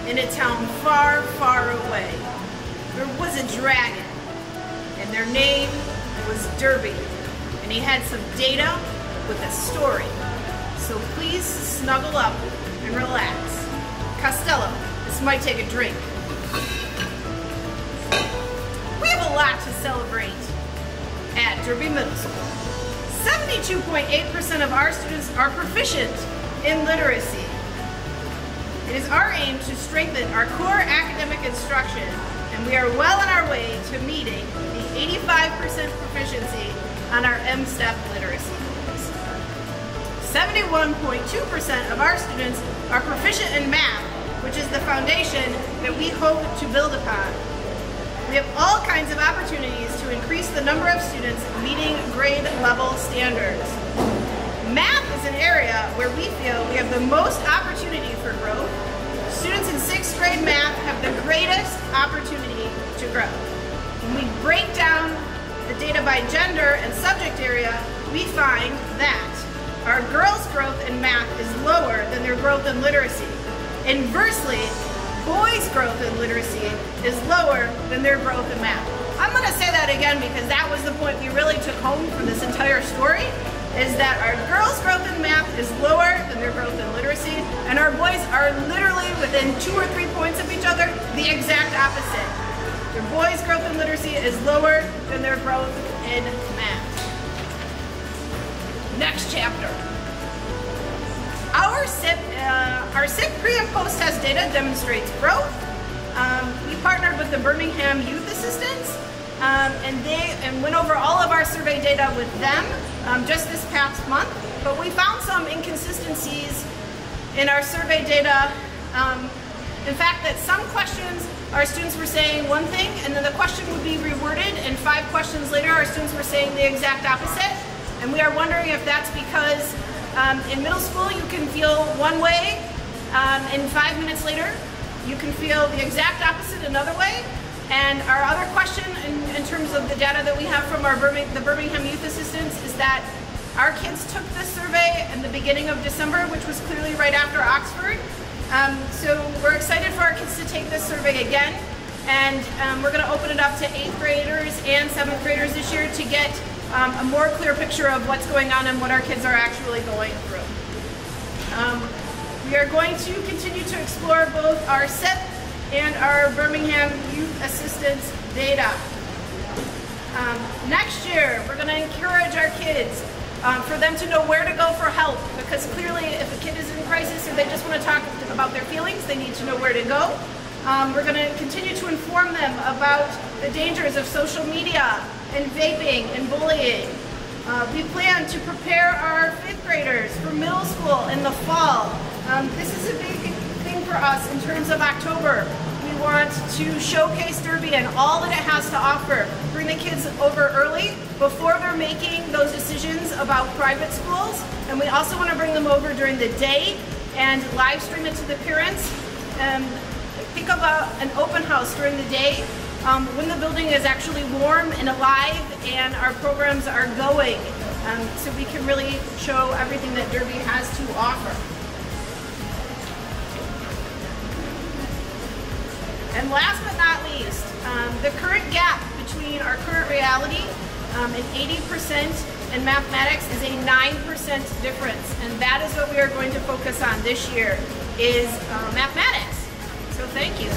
in a town far, far away, there was a dragon, and their name was Derby, and he had some data with a story. So please snuggle up and relax. Costello, this might take a drink. We have a lot to celebrate at Derby Middle School. 72.8% of our students are proficient in literacy. It is our aim to strengthen our core academic instruction, and we are well on our way to meeting the 85% proficiency on our M-STEP literacy goals. 71.2% of our students are proficient in math, which is the foundation that we hope to build upon. We have all kinds of opportunities to increase the number of students meeting grade level standards. Math is an area where we feel we have the most opportunity for growth. Students in 6th grade math have the greatest opportunity to grow. When we break down the data by gender and subject area, we find that our girls' growth in math is lower than their growth in literacy. Inversely, boys' growth in literacy is lower than their growth in math. I'm going to say that again because that was the point we really took home from this entire story, is that our girls' growth in math is lower than their growth in literacy, and our boys are literally within 2 or 3 points of each other, the exact opposite. Their boys' growth in literacy is lower than their growth in math. Next chapter. Our SIP pre- and post-test data demonstrates growth. We partnered with the Birmingham Youth Assistants and went over all of our survey data with them just this past month, but we found some inconsistencies in our survey data. In fact, that some questions our students were saying one thing, and then the question would be reworded, and 5 questions later our students were saying the exact opposite. And we are wondering if that's because in middle school you can feel one way, and 5 minutes later you can feel the exact opposite another way. And our other question in terms of the data that we have from the Birmingham Youth Assistants is that our kids took this survey in the beginning of December, which was clearly right after Oxford. So we're excited for our kids to take this survey again, and we're going to open it up to 8th graders and 7th graders this year to get a more clear picture of what's going on and what our kids are actually going through. We are going to continue to explore both our SIP and our Birmingham Youth Assistance data. Next year, we're going to encourage our kids for them to know where to go for help, because clearly if a kid is in crisis or they just want to talk about their feelings, they need to know where to go. We're going to continue to inform them about the dangers of social media and vaping and bullying. We plan to prepare our 5th graders for middle school in the fall. This is a big thing for us in terms of October. We want to showcase Derby and all that it has to offer. Bring the kids over early before they're making those decisions about private schools. And we also want to bring them over during the day and live stream it to the parents. Think of an open house during the day when the building is actually warm and alive and our programs are going, so we can really show everything that Derby has to offer. And last but not least, the current gap between our current reality and 80% in mathematics is a 9% difference, and that is what we are going to focus on this year, is mathematics. So thank you.